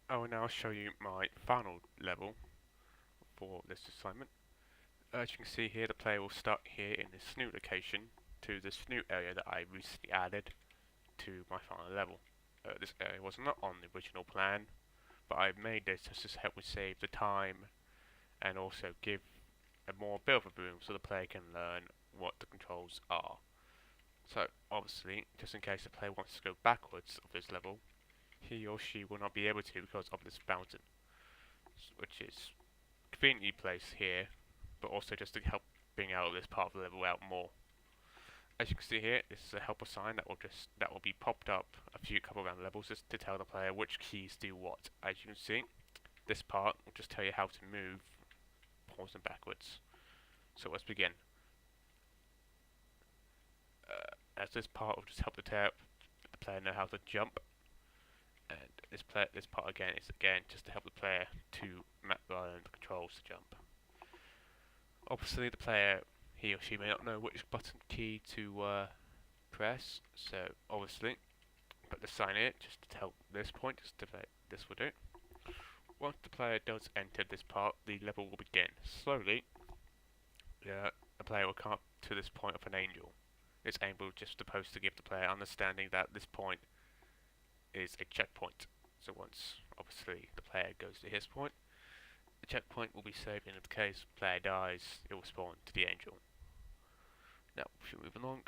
I will now show you my final level for this assignment. As you can see here, the player will start here in this new location to this new area that I recently added to my final level. This area was not on the original plan, but I've made this just to help me save the time and also give a more bit of a room so the player can learn what the controls are. So obviously, just in case the player wants to go backwards of this level, he or she will not be able to because of this fountain, which is conveniently placed here, but also just to help bring out this part of the level out more. As you can see here, this is a helper sign that will be popped up a few couple round levels just to tell the player which keys do what. As you can see, this part will just tell you how to move forwards and backwards. So let's begin. As this part will just help the player know how to jump, and this part again is just to help the player to learn the controls to jump. Obviously, the player, he or she may not know which button key to press, so obviously put the sign here just to help this point, just to this will do. Once the player does enter this part, the level will begin. Slowly, the player will come up to this point of an angel. This angel is just supposed to give the player understanding that this point is a checkpoint. So once, obviously, the player goes to his point, the checkpoint will be saved, and in the case the player dies, it will spawn to the angel. Now, if we move along,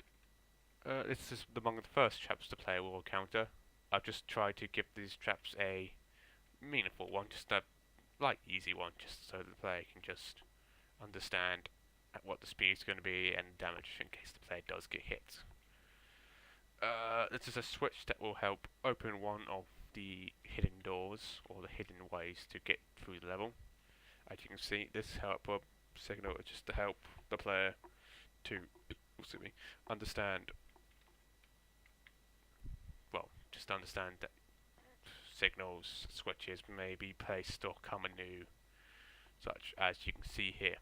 this is among the first traps the player will encounter. I've just tried to give these traps a meaningful one, just a light, easy one, just so that the player can just understand at what the speed is going to be and damage in case the player does get hit. This is a switch that will help open one of the hidden doors or the hidden ways to get through the level. As you can see, this help signal is just to help the player to understand. Well, just understand that signals, switches may be placed or come anew, such as you can see here.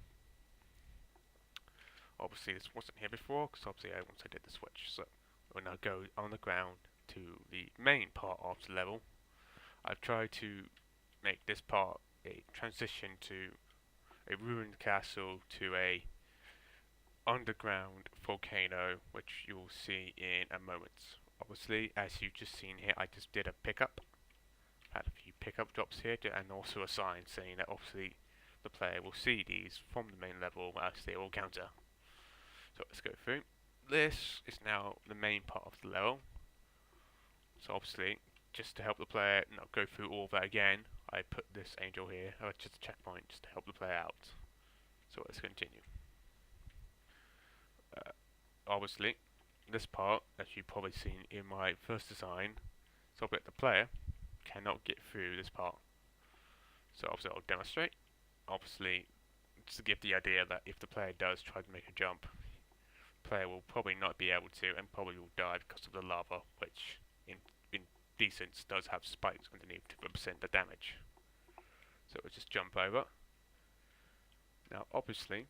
Obviously, this wasn't here before, because obviously once I did the switch. So we'll now go on the ground to the main part of the level. I've tried to make this part a transition to a ruined castle to a underground volcano, which you will see in a moment. Obviously, as you've just seen here, I just did a pickup. Had a few pickup drops here, and also a sign saying that obviously the player will see these from the main level as they will counter. So let's go through. This is now the main part of the level. So obviously, just to help the player not go through all of that again, I put this angel here, just a checkpoint, just to help the player out. So let's continue. Obviously, this part, as you've probably seen in my first design, so that the player cannot get through this part. So obviously I'll demonstrate. Obviously, just to give the idea that if the player does try to make a jump, the player will probably not be able to and probably will die because of the lava, which in decence does have spikes underneath to represent the damage. So we'll just jump over. Now obviously,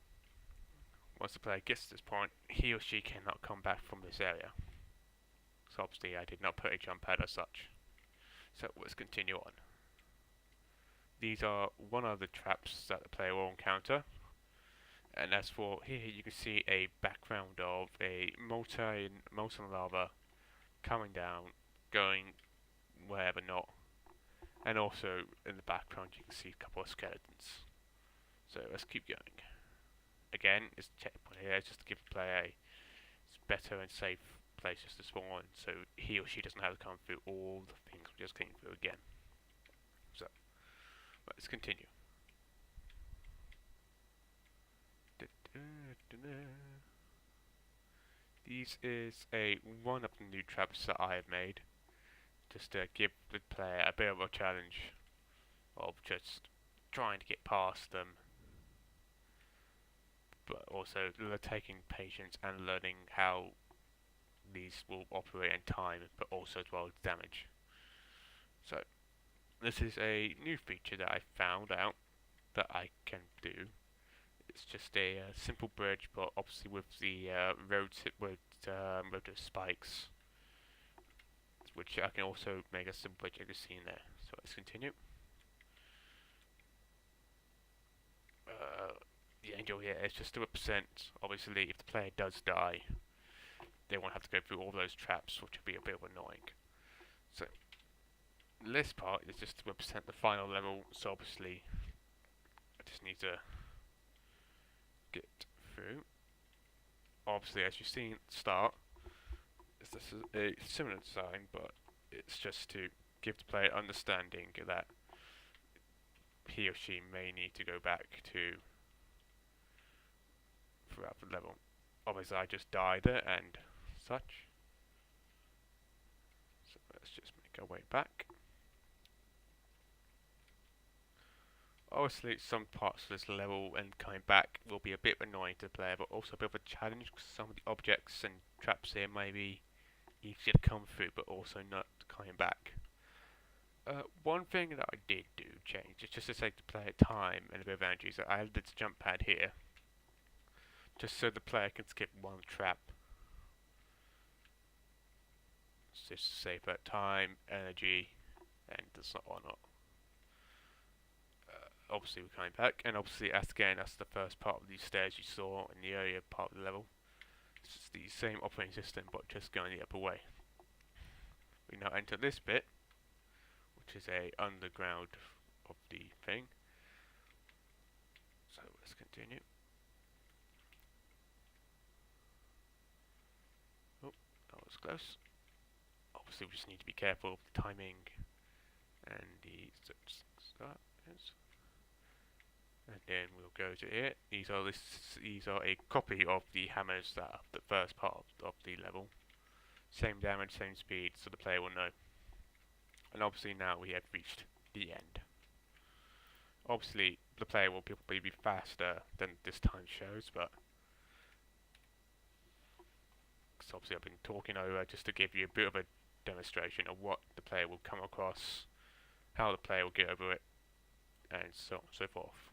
once the player gets to this point, he or she cannot come back from this area. So obviously I did not put a jump pad as such. So let's continue on. These are one of the traps that the player will encounter. And as for here, you can see a background of a molten lava coming down, going wherever not. And also in the background you can see a couple of skeletons. So let's keep going. Again, it's a checkpoint here just to give the player a better and safe places to spawn, so he or she doesn't have to come through all the things we just came through again. So let's continue. This is one of the new traps that I have made, just to give the player a bit of a challenge of just trying to get past them, but also taking patience and learning how these will operate in time, but also as well as damage. So this is a new feature that I found out that I can do. It's just a simple bridge, but obviously with the road spikes. which I can also make a simple bridge as you've seen there. So let's continue. The angel here is just to represent, obviously, if the player does die, they won't have to go through all those traps, which would be a bit annoying. So this part is just to represent the final level, so obviously I just need to get through. Obviously, as you've seen at the start, this is a similar design, but it's just to give the player understanding that he or she may need to go back to throughout the level. Obviously, I just died there and such. So let's just make our way back. Obviously, some parts of this level and coming back will be a bit annoying to the player, but also a bit of a challenge because some of the objects and traps here may be easier to come through, but also not coming back. One thing that I did do change is just to save the player time and a bit of energy. So I added this jump pad here, just so the player can skip one trap. So just to save that time, energy, and that's not or not. Obviously we're coming back, and obviously that's the first part of these stairs you saw in the earlier part of the level. It's the same operating system, but just going the other way. We now enter this bit, which is a underground of the thing. So let's continue. Oh, that was close. Obviously we just need to be careful of the timing and the start. And then we'll go to here. These are a copy of the hammers that are the first part of the level. Same damage, same speed, so the player will know. And obviously now we have reached the end. Obviously the player will probably be faster than this time shows, but cause obviously I've been talking over just to give you a bit of a demonstration of what the player will come across, how the player will get over it, and so on and so forth.